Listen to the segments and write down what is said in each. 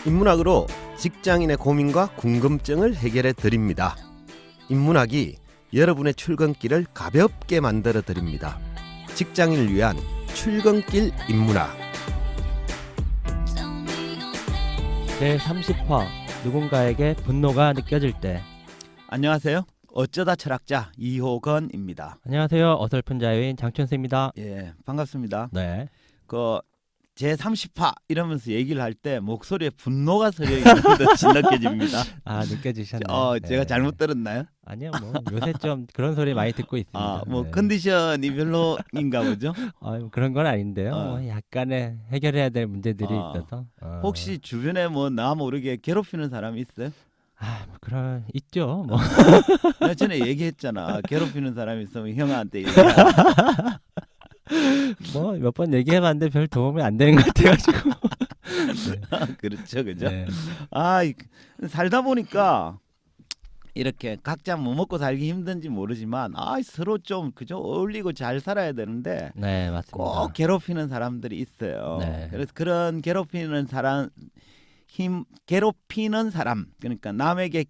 인문학으로 직장인의 고민과 궁금증을 해결해 드립니다. 인문학이 여러분의 출근길을 가볍게 만들어 드립니다. 직장인을 위한 출근길 인문학. 제30화 누군가에게 분노가 느껴질 때. 안녕하세요. 어쩌다 철학자 이호건입니다. 안녕하세요. 어설픈 자유인 장춘수입니다. 예, 반갑습니다. 네. 그 제30화 이러면서 얘기를 할 때 목소리에 분노가 서려 있는 듯이 느껴집니다. 아, 느껴지셨나요? 제가 네. 잘못 들었나요? 아니요, 뭐 요새 좀 그런 소리 많이 듣고 있습니다. 뭐 네. 컨디션이 별로인가 보죠. 그런 건 아닌데요. 어. 뭐 약간의 해결해야 될 문제들이 있어서. 혹시 주변에 뭐 나 모르게 괴롭히는 사람이 있어요? 뭐 그런 있죠. 뭐. 내가 전에 얘기했잖아. 괴롭히는 사람이 있으면 형한테 얘기하라. 뭐 몇 번 얘기해봤는데 별 도움이 안 되는 것 같아가지고. 그렇죠, 그죠? 네. 살다 보니까 이렇게 각자 뭐 먹고 살기 힘든지 모르지만 서로 좀 그죠 어울리고 잘 살아야 되는데 네, 맞습니다. 꼭 괴롭히는 사람들이 있어요. 네. 그래서 그런 괴롭히는 사람 그러니까 남에게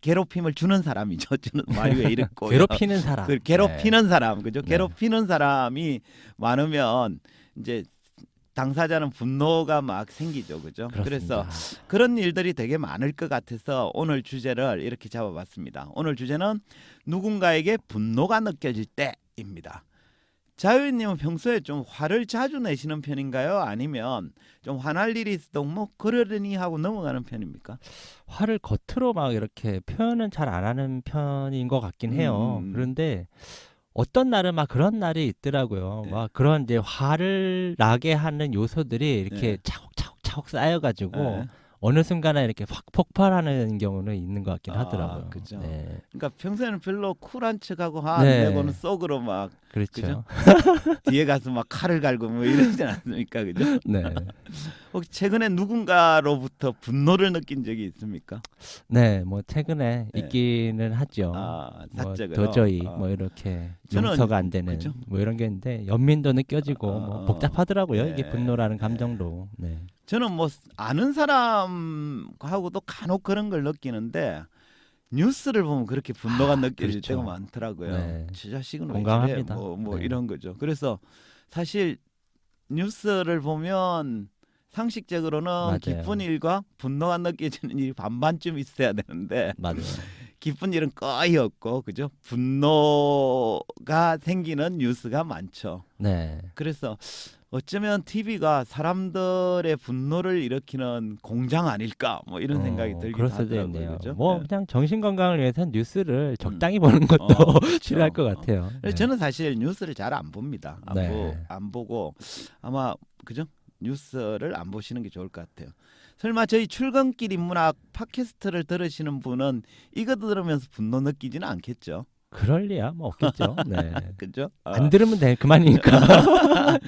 괴롭힘을 주는 사람이죠. 저는 말이 왜 이랬고 괴롭히는 사람. 괴롭히는 사람 그죠? 네. 괴롭히는 사람이 많으면 이제 당사자는 분노가 막 생기죠, 그죠? 그렇습니다. 그래서 그런 일들이 되게 많을 것 같아서 오늘 주제를 이렇게 잡아봤습니다. 오늘 주제는 누군가에게 분노가 느껴질 때입니다. 자유인님은 평소에 좀 화를 자주 내시는 편인가요? 아니면 좀 화날 일이 있어도 뭐 그러려니 하고 넘어가는 편입니까? 화를 겉으로 막 이렇게 표현은 잘 안 하는 편인 것 같긴 해요. 그런데 어떤 날은 막 그런 날이 있더라고요. 네. 막 그런 이제 화를 나게 하는 요소들이 이렇게 네. 차곡차곡 쌓여가지고 네. 어느 순간에 이렇게 확 폭발하는 경우는 있는 것 같긴 하더라고요. 그죠. 네. 그러니까 평소에는 별로 쿨한 척하고 화 안 네. 내고는 속으로 막 그렇죠. 그죠? 뒤에 가서 막 칼을 갈고 뭐 이러지 않습니까, 그죠? 네. 혹시 최근에 누군가로부터 분노를 느낀 적이 있습니까? 네, 뭐 최근에 네. 있기는 하죠. 뭐 사적으로. 도저히 뭐 이렇게 저는 용서가 안 되는 그죠? 뭐 이런 게 있는데 연민도 느껴지고 뭐 복잡하더라고요. 네. 이게 분노라는 감정도. 네. 저는 뭐 아는 사람하고도 간혹 그런 걸 느끼는데 뉴스를 보면 그렇게 분노가 느껴질 그렇죠. 때가 많더라고요. 네. 저 자식은 왜 공감합니다. 저래? 뭐 네. 이런 거죠. 그래서 사실 뉴스를 보면 상식적으로는 맞아요. 기쁜 일과 분노가 느껴지는 일이 반반쯤 있어야 되는데 맞아요. 기쁜 일은 거의 없고 그죠? 분노가 생기는 뉴스가 많죠. 네. 그래서 어쩌면 TV가 사람들의 분노를 일으키는 공장 아닐까 뭐 이런 생각이 들긴 그럴 수도 하더라고요. 있네요. 그죠? 뭐 네. 그냥 정신 건강을 위해서 뉴스를 적당히 보는 것도 그렇죠. 필요할 것 같아요. 그래서 저는 사실 뉴스를 잘 안 봅니다. 네. 안 보고 아마 그죠? 뉴스를 안 보시는 게 좋을 것 같아요. 설마 저희 출근길 인문학 팟캐스트를 들으시는 분은 이거 들으면서 분노 느끼지는 않겠죠? 그럴 리야 뭐 없겠죠. 네. 그죠? 안 들으면 그만이니까.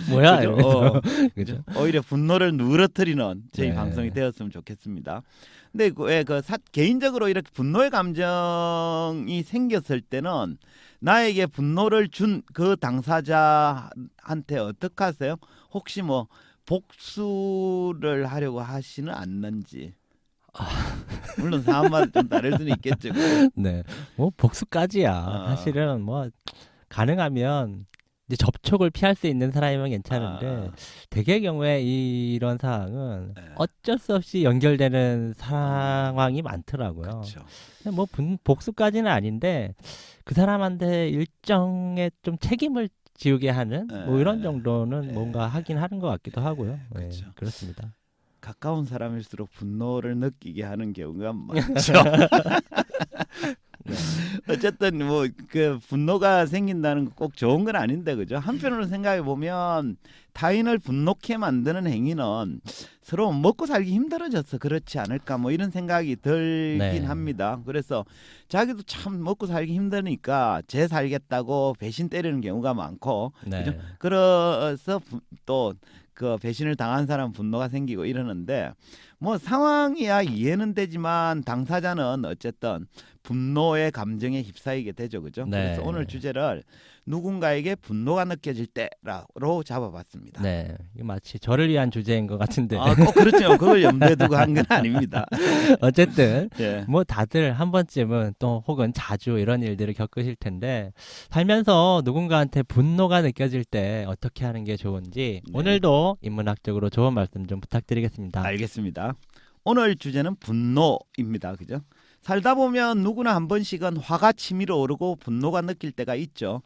뭐야? 그죠? 이러면서. 그죠? 오히려 분노를 누그러뜨리는 저희 네. 방송이 되었으면 좋겠습니다. 근데 개인적으로 이렇게 분노의 감정이 생겼을 때는 나에게 분노를 준 그 당사자한테 어떻게 하세요? 혹시 뭐 복수를 하려고 하시는 않는지. 물론 상황마다 좀 다를 수는 있겠죠. 네. 뭐 복수까지야. 사실은 뭐 가능하면 이제 접촉을 피할 수 있는 사람이면 괜찮은데 대개의 경우에 이런 상황은 네. 어쩔 수 없이 연결되는 상황이 많더라고요. 그렇죠. 뭐 복수까지는 아닌데 그 사람한테 일정의 좀 책임을 지우게 하는 뭐 이런 정도는 뭔가 하긴 하는 것 같기도 하고요. 네, 그렇죠. 그렇습니다. 가까운 사람일수록 분노를 느끼게 하는 경우가 많죠. 네. 어쨌든 뭐 그 분노가 생긴다는 거 꼭 좋은 건 아닌데 그죠? 한편으로 생각해 보면 타인을 분노케 만드는 행위는 서로 먹고 살기 힘들어져서 그렇지 않을까 뭐 이런 생각이 들긴 네. 합니다. 그래서 자기도 참 먹고 살기 힘드니까 재 살겠다고 배신 때리는 경우가 많고 네. 그죠? 그래서 또 그 배신을 당한 사람 분노가 생기고 이러는데 뭐 상황이야 이해는 되지만 당사자는 어쨌든 분노의 감정에 휩싸이게 되죠, 그죠? 네. 그래서 오늘 주제를 누군가에게 분노가 느껴질 때로 잡아봤습니다. 네, 이게 마치 저를 위한 주제인 것 같은데 꼭 그렇죠. 그걸 염두에 두고 한 건 아닙니다. 어쨌든 예. 뭐 다들 한 번쯤은 또 혹은 자주 이런 일들을 겪으실 텐데 살면서 누군가한테 분노가 느껴질 때 어떻게 하는 게 좋은지 네. 오늘도 인문학적으로 좋은 말씀 좀 부탁드리겠습니다. 알겠습니다. 오늘 주제는 분노입니다. 그죠? 살다 보면 누구나 한 번씩은 화가 치밀어 오르고 분노가 느낄 때가 있죠.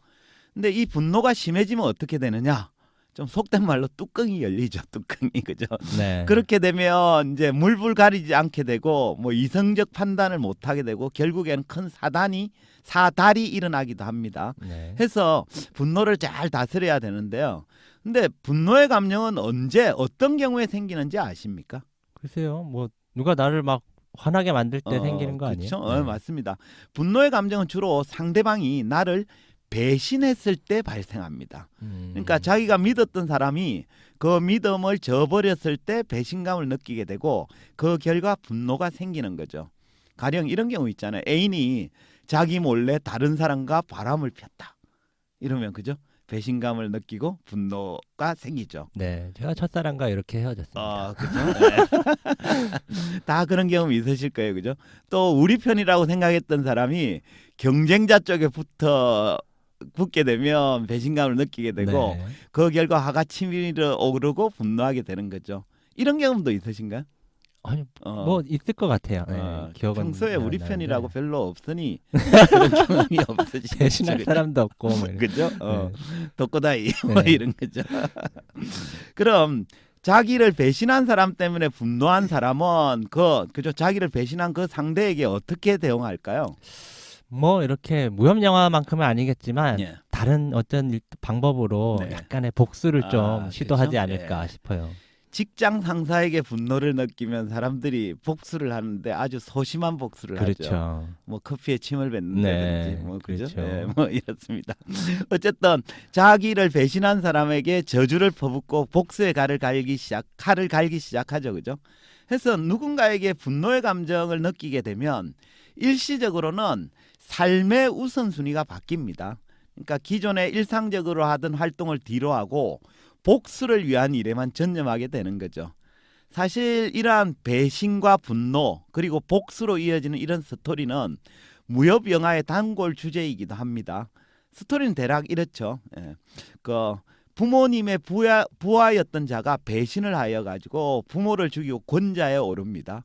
근데 이 분노가 심해지면 어떻게 되느냐? 좀 속된 말로 뚜껑이 열리죠. 뚜껑이. 그죠? 네. 그렇게 되면 이제 물불 가리지 않게 되고 뭐 이성적 판단을 못 하게 되고 결국에는 큰 사달이 일어나기도 합니다. 네. 해서 분노를 잘 다스려야 되는데요. 근데 분노의 감정은 언제 어떤 경우에 생기는지 아십니까? 글쎄요, 뭐 누가 나를 막 화나게 만들 때 생기는 거 아니에요? 그렇죠? 맞습니다. 분노의 감정은 주로 상대방이 나를 배신했을 때 발생합니다. 그러니까 자기가 믿었던 사람이 그 믿음을 저버렸을 때 배신감을 느끼게 되고 그 결과 분노가 생기는 거죠. 가령 이런 경우 있잖아요. 애인이 자기 몰래 다른 사람과 바람을 폈다. 이러면 그죠? 배신감을 느끼고 분노가 생기죠. 네, 제가 첫사랑과 이렇게 헤어졌습니다. 그죠? 네. 다 그런 경험 있으실 거예요, 그죠? 또 우리 편이라고 생각했던 사람이 경쟁자 쪽에 붙게 되면 배신감을 느끼게 되고 네. 그 결과 화가 치밀어 오르고 분노하게 되는 거죠. 이런 경험도 있으신가요? 아니 어, 뭐 있을 것 같아요. 네, 기억은 평소에 우리 안 편이라고 나는데. 별로 없으니 그런 경험이 없으시죠. 배신할 사람도 없고 뭐 이런. 그죠? 네. 독고다이 뭐 네. 이런 거죠. 그럼 자기를 배신한 사람 때문에 분노한 사람은 그죠? 자기를 배신한 그 상대에게 어떻게 대응할까요? 뭐 이렇게 무협 영화만큼은 아니겠지만 예. 다른 어떤 방법으로 네. 약간의 복수를 좀 시도하지 그렇죠? 않을까 예. 싶어요. 직장 상사에게 분노를 느끼면 사람들이 복수를 하는데 아주 소심한 복수를 하죠. 그렇죠. 뭐 커피에 침을 뱉는다든지 네, 뭐 그죠? 그렇죠. 네, 뭐 이렇습니다. 어쨌든 자기를 배신한 사람에게 저주를 퍼붓고 복수의 칼을 갈기 시작하죠, 그죠? 해서 누군가에게 분노의 감정을 느끼게 되면 일시적으로는 삶의 우선순위가 바뀝니다. 그러니까 기존에 일상적으로 하던 활동을 뒤로하고 복수를 위한 일에만 전념하게 되는 거죠. 사실 이러한 배신과 분노 그리고 복수로 이어지는 이런 스토리는 무협 영화의 단골 주제이기도 합니다. 스토리는 대략 이렇죠. 그 부모님의 부하였던 자가 배신을 하여 가지고 부모를 죽이고 권자에 오릅니다.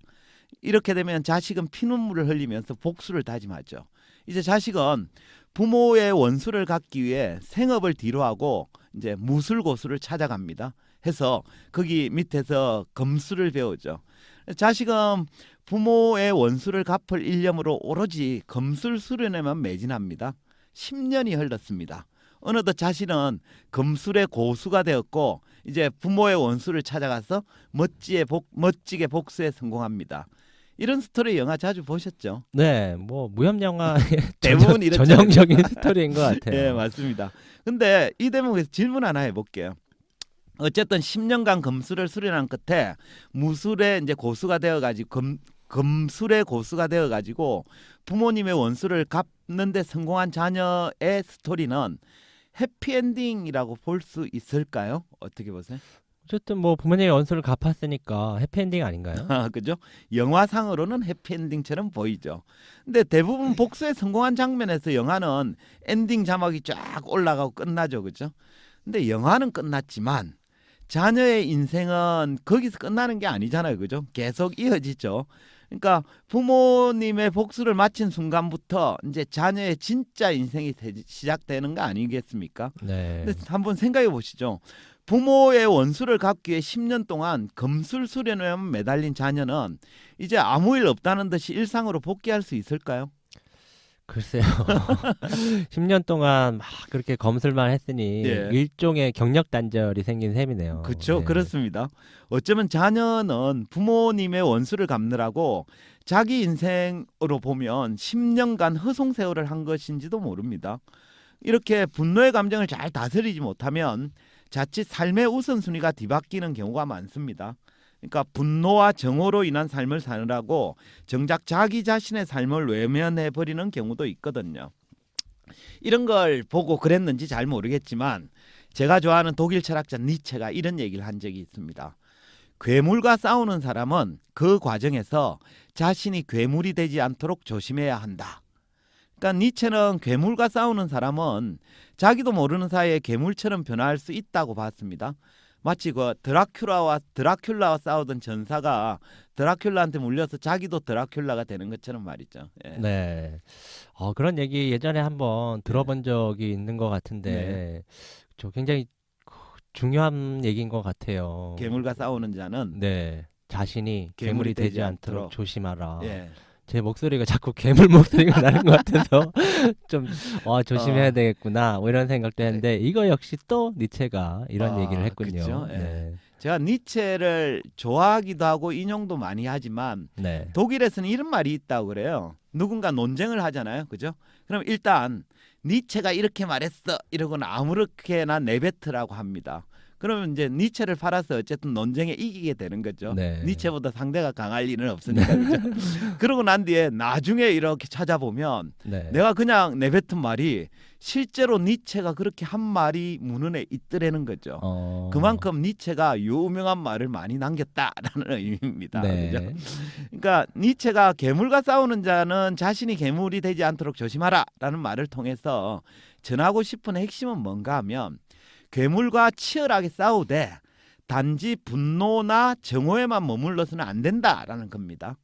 이렇게 되면 자식은 피눈물을 흘리면서 복수를 다짐하죠. 이제 자식은 부모의 원수를 갚기 위해 생업을 뒤로하고 이제 무술고수를 찾아갑니다. 해서 거기 밑에서 검술을 배우죠. 자식은 부모의 원수를 갚을 일념으로 오로지 검술 수련에만 매진합니다. 10년이 흘렀습니다. 어느덧 자신은 검술의 고수가 되었고 이제 부모의 원수를 찾아가서 멋지게 복수에 성공합니다. 이런 스토리 영화 자주 보셨죠? 네, 뭐 무협 영화의 대부분 이렇죠. 전형적인 스토리인 것 같아요. 네, 맞습니다. 근데 이 대목에서 질문 하나 해볼게요. 어쨌든 10년간 검술을 수련한 끝에 무술의 이제 고수가 되어가지고 검술의 고수가 되어가지고 부모님의 원수를 갚는데 성공한 자녀의 스토리는 해피엔딩이라고 볼 수 있을까요? 어떻게 보세요? 어쨌든 뭐 부모님의 원수를 갚았으니까 해피엔딩 아닌가요? 그죠? 영화상으로는 해피엔딩처럼 보이죠. 근데 대부분 복수에 성공한 장면에서 영화는 엔딩 자막이 쫙 올라가고 끝나죠, 그죠? 근데 영화는 끝났지만 자녀의 인생은 거기서 끝나는 게 아니잖아요, 그죠? 계속 이어지죠. 그러니까 부모님의 복수를 마친 순간부터 이제 자녀의 진짜 인생이 시작되는 거 아니겠습니까? 네. 근데 한번 생각해 보시죠. 부모의 원수를 갚기 위해 10년 동안 검술 수련에 매달린 자녀는 이제 아무 일 없다는 듯이 일상으로 복귀할 수 있을까요? 글쎄요. 10년 동안 막 그렇게 검술만 했으니 예. 일종의 경력 단절이 생긴 셈이네요. 그렇죠. 네. 그렇습니다. 어쩌면 자녀는 부모님의 원수를 갚느라고 자기 인생으로 보면 10년간 허송 세월을 한 것인지도 모릅니다. 이렇게 분노의 감정을 잘 다스리지 못하면 자칫 삶의 우선순위가 뒤바뀌는 경우가 많습니다. 그러니까 분노와 정오로 인한 삶을 사느라고 정작 자기 자신의 삶을 외면해 버리는 경우도 있거든요. 이런 걸 보고 그랬는지 잘 모르겠지만 제가 좋아하는 독일 철학자 니체가 이런 얘기를 한 적이 있습니다. 괴물과 싸우는 사람은 그 과정에서 자신이 괴물이 되지 않도록 조심해야 한다. 그러니까 니체는 괴물과 싸우는 사람은 자기도 모르는 사이에 괴물처럼 변화할 수 있다고 봤습니다. 마치 그 드라큘라와 싸우던 전사가 드라큘라한테 물려서 자기도 드라큘라가 되는 것처럼 말이죠. 예. 네. 그런 얘기 예전에 한번 들어본 적이 있는 것 같은데 네. 저 굉장히 중요한 얘기인 것 같아요. 괴물과 싸우는 자는 네. 자신이 괴물이 괴물이 되지 되지 않도록 않도록. 조심하라. 예. 제 목소리가 자꾸 괴물 목소리가 나는 것 같아서 좀 조심해야 되겠구나 뭐 이런 생각도 했는데 이거 역시 또 니체가 이런 얘기를 했군요. 그쵸? 예. 네. 제가 니체를 좋아하기도 하고 인용도 많이 하지만 네. 독일에서는 이런 말이 있다고 그래요. 누군가 논쟁을 하잖아요. 그죠? 그럼 일단 니체가 이렇게 말했어 이러고는 아무렇게나 내뱉으라고 합니다. 그러면 이제 니체를 팔아서 어쨌든 논쟁에 이기게 되는 거죠. 네. 니체보다 상대가 강할 일은 없으니까. 그죠? 그러고 난 뒤에 나중에 이렇게 찾아보면 네. 내가 그냥 내뱉은 말이 실제로 니체가 그렇게 한 말이 문헌에 있더라는 거죠. 그만큼 니체가 유명한 말을 많이 남겼다라는 의미입니다. 네. 그죠? 그러니까 니체가 괴물과 싸우는 자는 자신이 괴물이 되지 않도록 조심하라라는 말을 통해서 전하고 싶은 핵심은 뭔가 하면 괴물과 치열하게 싸우되 단지 분노나 정오에만 머물러서는 안 된다라는 겁니다.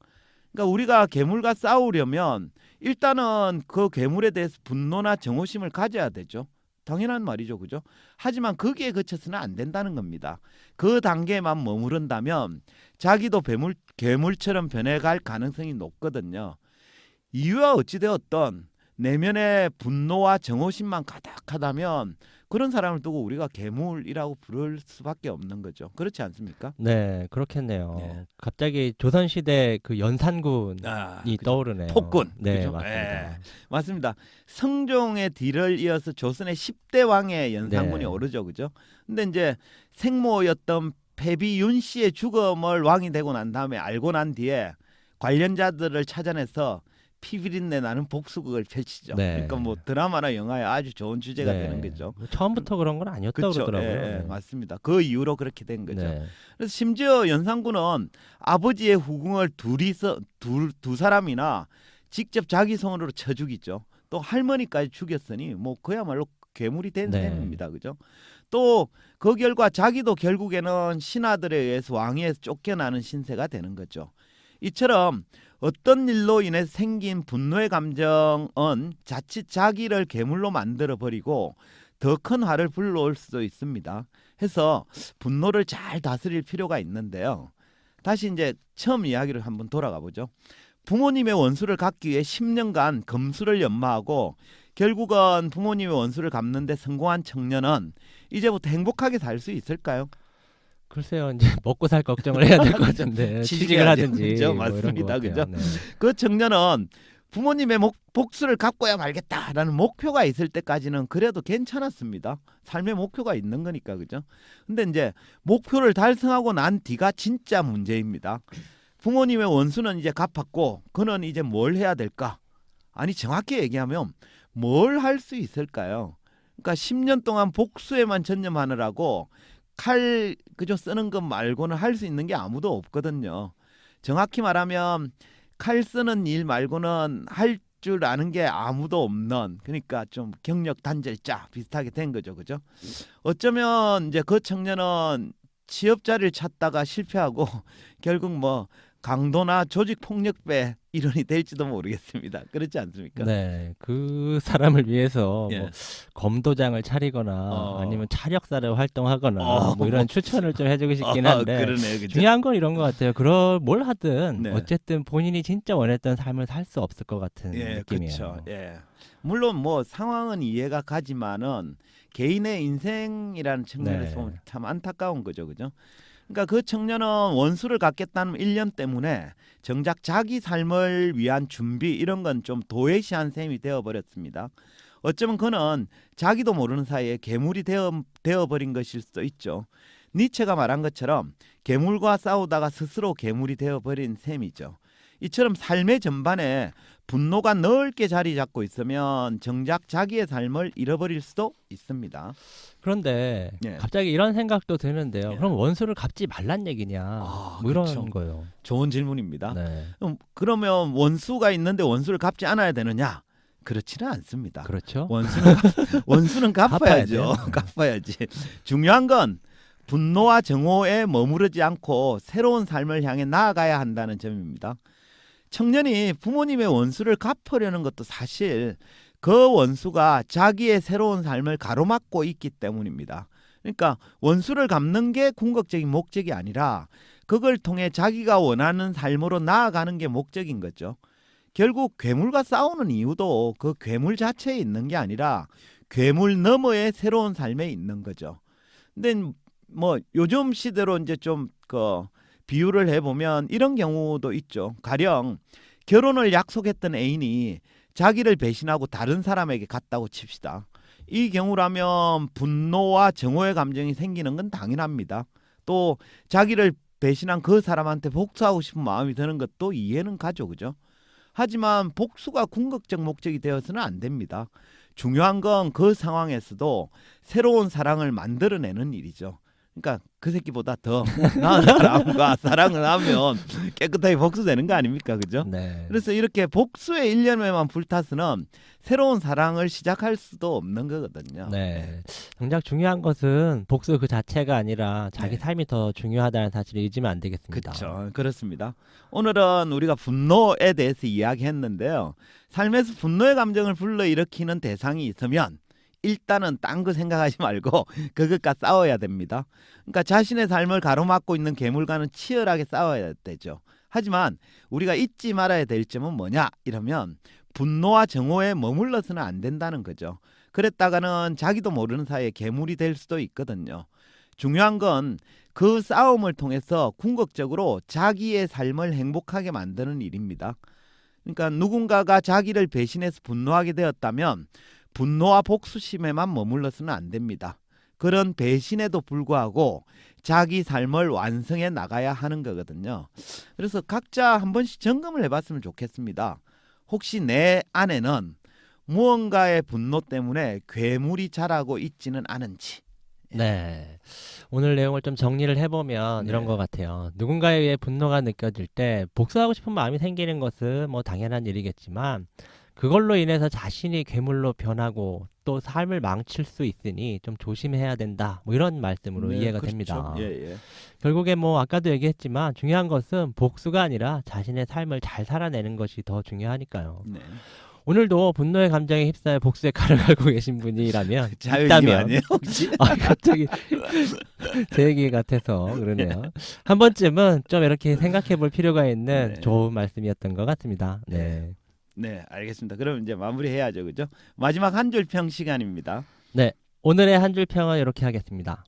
그러니까 우리가 괴물과 싸우려면 일단은 그 괴물에 대해서 분노나 정오심을 가져야 되죠. 당연한 말이죠. 그죠? 하지만 거기에 그쳐서는 안 된다는 겁니다. 그 단계에만 머무른다면 자기도 괴물처럼 변해갈 가능성이 높거든요. 이유와 어찌되었던 내면의 분노와 정오심만 가득하다면 그런 사람을 두고 우리가 괴물이라고 부를 수밖에 없는 거죠. 그렇지 않습니까? 네, 그렇겠네요. 네. 갑자기 조선시대 그 연산군이 그죠? 떠오르네요. 폭군. 네, 그죠? 맞습니다. 예. 맞습니다. 성종의 뒤를 이어서 조선의 10대 왕의 연산군이 네. 오르죠. 그죠? 근데 이제 생모였던 패비 윤 씨의 죽음을 왕이 되고 난 다음에 알고 난 뒤에 관련자들을 찾아내서 피비린내 나는 복수극을 펼치죠. 네. 그러니까 뭐 드라마나 영화에 아주 좋은 주제가 네. 되는 거죠. 처음부터 그런 건 아니었다고 그렇죠. 그러더라고요. 예, 네. 맞습니다. 그 이후로 그렇게 된 거죠. 네. 그래서 심지어 연산군은 아버지의 후궁을 두 사람이나 직접 자기 손으로 쳐 죽이죠. 또 할머니까지 죽였으니 뭐 그야말로 괴물이 된 네. 셈입니다. 그죠? 또 그 결과 자기도 결국에는 신하들에 의해서 왕위에서 쫓겨나는 신세가 되는 거죠. 이처럼 어떤 일로 인해 생긴 분노의 감정은 자칫 자기를 괴물로 만들어 버리고 더 큰 화를 불러올 수도 있습니다. 해서 분노를 잘 다스릴 필요가 있는데요. 다시 이제 처음 이야기를 한번 돌아가 보죠. 부모님의 원수를 갚기 위해 10년간 검수를 연마하고 결국은 부모님의 원수를 갚는 데 성공한 청년은 이제부터 행복하게 살 수 있을까요? 글쎄요, 이제 먹고 살 걱정을 해야 될 것 같은데 취직을 취직해야죠. 하든지 그죠? 뭐 이런 맞습니다. 것 같아요. 그죠? 네. 그 청년은 부모님의 복수를 갚고야 말겠다라는 목표가 있을 때까지는 그래도 괜찮았습니다. 삶의 목표가 있는 거니까. 그죠? 근데 이제 목표를 달성하고 난 뒤가 진짜 문제입니다. 부모님의 원수는 이제 갚았고 그는 이제 뭘 해야 될까? 아니 정확히 얘기하면 뭘 할 수 있을까요? 그러니까 10년 동안 복수에만 전념하느라고 칼 그저 쓰는 것 말고는 할 수 있는 게 아무도 없거든요. 정확히 말하면 칼 쓰는 일 말고는 할 줄 아는 게 아무도 없는, 그러니까 좀 경력 단절자 비슷하게 된 거죠. 그죠? 어쩌면 이제 그 청년은 취업 자리를 찾다가 실패하고 결국 뭐 강도나 조직 폭력배 일원이 될지도 모르겠습니다. 그렇지 않습니까? 네, 그 사람을 위해서 예. 뭐 검도장을 차리거나 아니면 차력사를 활동하거나 어. 뭐 이런 추천을 좀 해주고 싶긴 한데 그러네, 그죠? 중요한 건 이런 것 같아요. 뭘 하든 네. 어쨌든 본인이 진짜 원했던 삶을 살 수 없을 것 같은 예, 느낌이에요. 그렇죠. 예. 물론 뭐 상황은 이해가 가지만은 개인의 인생이라는 측면에서 네. 보면 참 안타까운 거죠, 그죠? 그러니까 그 청년은 원수를 갚겠다는 일념 때문에 정작 자기 삶을 위한 준비 이런 건 좀 도외시한 셈이 되어버렸습니다. 어쩌면 그는 자기도 모르는 사이에 괴물이 되어버린 것일 수도 있죠. 니체가 말한 것처럼 괴물과 싸우다가 스스로 괴물이 되어버린 셈이죠. 이처럼 삶의 전반에 분노가 넓게 자리 잡고 있으면 정작 자기의 삶을 잃어버릴 수도 있습니다. 그런데 예. 갑자기 이런 생각도 드는데요. 예. 그럼 원수를 갚지 말란 얘기냐? 뭐 이런 그렇죠. 거예요. 좋은 질문입니다. 네. 그러면 원수가 있는데 원수를 갚지 않아야 되느냐? 그렇지는 않습니다. 그렇죠. 원수는 갚아야죠. 갚아야 돼요. 갚아야지. 중요한 건 분노와 정오에 머무르지 않고 새로운 삶을 향해 나아가야 한다는 점입니다. 청년이 부모님의 원수를 갚으려는 것도 사실 그 원수가 자기의 새로운 삶을 가로막고 있기 때문입니다. 그러니까 원수를 갚는 게 궁극적인 목적이 아니라 그걸 통해 자기가 원하는 삶으로 나아가는 게 목적인 거죠. 결국 괴물과 싸우는 이유도 그 괴물 자체에 있는 게 아니라 괴물 너머의 새로운 삶에 있는 거죠. 근데 뭐 요즘 시대로 이제 좀 비유를 해보면 이런 경우도 있죠. 가령 결혼을 약속했던 애인이 자기를 배신하고 다른 사람에게 갔다고 칩시다. 이 경우라면 분노와 정오의 감정이 생기는 건 당연합니다. 또 자기를 배신한 그 사람한테 복수하고 싶은 마음이 드는 것도 이해는 가죠. 그죠? 하지만 복수가 궁극적 목적이 되어서는 안 됩니다. 중요한 건 그 상황에서도 새로운 사랑을 만들어내는 일이죠. 그러니까 그 새끼보다 더 나은 사람과 사랑을 하면 깨끗하게 복수되는 거 아닙니까? 그죠? 네. 그래서 이렇게 복수의 일념에만 불타서는 새로운 사랑을 시작할 수도 없는 거거든요. 네. 정작 중요한 것은 복수 그 자체가 아니라 자기 네. 삶이 더 중요하다는 사실을 잊으면 안 되겠습니다. 그렇죠. 그렇습니다. 오늘은 우리가 분노에 대해서 이야기했는데요. 삶에서 분노의 감정을 불러일으키는 대상이 있으면 일단은 딴 거 생각하지 말고 그것과 싸워야 됩니다. 그러니까 자신의 삶을 가로막고 있는 괴물과는 치열하게 싸워야 되죠. 하지만 우리가 잊지 말아야 될 점은 뭐냐 이러면 분노와 정오에 머물러서는 안 된다는 거죠. 그랬다가는 자기도 모르는 사이에 괴물이 될 수도 있거든요. 중요한 건 그 싸움을 통해서 궁극적으로 자기의 삶을 행복하게 만드는 일입니다. 그러니까 누군가가 자기를 배신해서 분노하게 되었다면 분노와 복수심에만 머물러서는 안 됩니다. 그런 배신에도 불구하고 자기 삶을 완성해 나가야 하는 거거든요. 그래서 각자 한 번씩 점검을 해봤으면 좋겠습니다. 혹시 내 안에는 무언가의 분노 때문에 괴물이 자라고 있지는 않은지. 네. 오늘 내용을 좀 정리를 해보면 이런 네. 것 같아요. 누군가에 의해 분노가 느껴질 때 복수하고 싶은 마음이 생기는 것은 뭐 당연한 일이겠지만 그걸로 인해서 자신이 괴물로 변하고 또 삶을 망칠 수 있으니 좀 조심해야 된다. 뭐 이런 말씀으로 네, 이해가 그렇죠. 됩니다. 예. 결국에 뭐 아까도 얘기했지만 중요한 것은 복수가 아니라 자신의 삶을 잘 살아내는 것이 더 중요하니까요. 네. 오늘도 분노의 감정에 휩싸여 복수의 칼을 갈고 계신 분이라면 자유님 있다면 아니에요 혹시? 갑자기 제 얘기 같아서 그러네요. 한 번쯤은 좀 이렇게 생각해 볼 필요가 있는 네. 좋은 말씀이었던 것 같습니다. 네. 네, 알겠습니다. 그럼 이제 마무리해야죠, 그죠? 마지막 한 줄 평 시간입니다. 오늘의 한 줄 평은 이렇게 하겠습니다.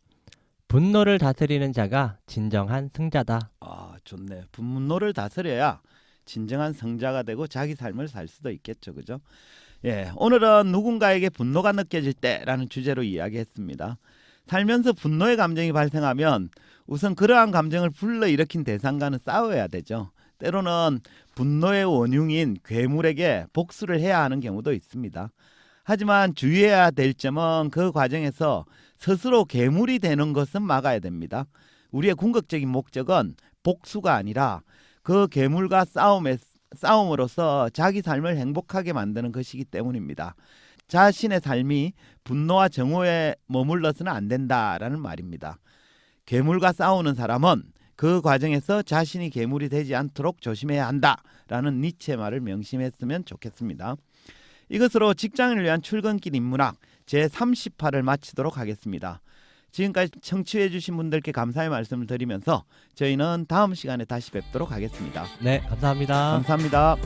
분노를 다스리는 자가 진정한 승자다. 아, 좋네. 분노를 다스려야 진정한 성자가 되고 자기 삶을 살 수도 있겠죠, 그죠? 예, 오늘은 누군가에게 분노가 느껴질 때라는 주제로 이야기했습니다. 살면서 분노의 감정이 발생하면 우선 그러한 감정을 불러일으킨 대상과는 싸워야 되죠. 때로는 분노의 원흉인 괴물에게 복수를 해야 하는 경우도 있습니다. 하지만 주의해야 될 점은 그 과정에서 스스로 괴물이 되는 것은 막아야 됩니다. 우리의 궁극적인 목적은 복수가 아니라 그 괴물과 싸움으로써 자기 삶을 행복하게 만드는 것이기 때문입니다. 자신의 삶이 분노와 정오에 머물러서는 안 된다라는 말입니다. 괴물과 싸우는 사람은 그 과정에서 자신이 괴물이 되지 않도록 조심해야 한다라는 니체의 말을 명심했으면 좋겠습니다. 이것으로 직장인을 위한 출근길 인문학 제30화를 마치도록 하겠습니다. 지금까지 청취해 주신 분들께 감사의 말씀을 드리면서 저희는 다음 시간에 다시 뵙도록 하겠습니다. 네, 감사합니다. 감사합니다.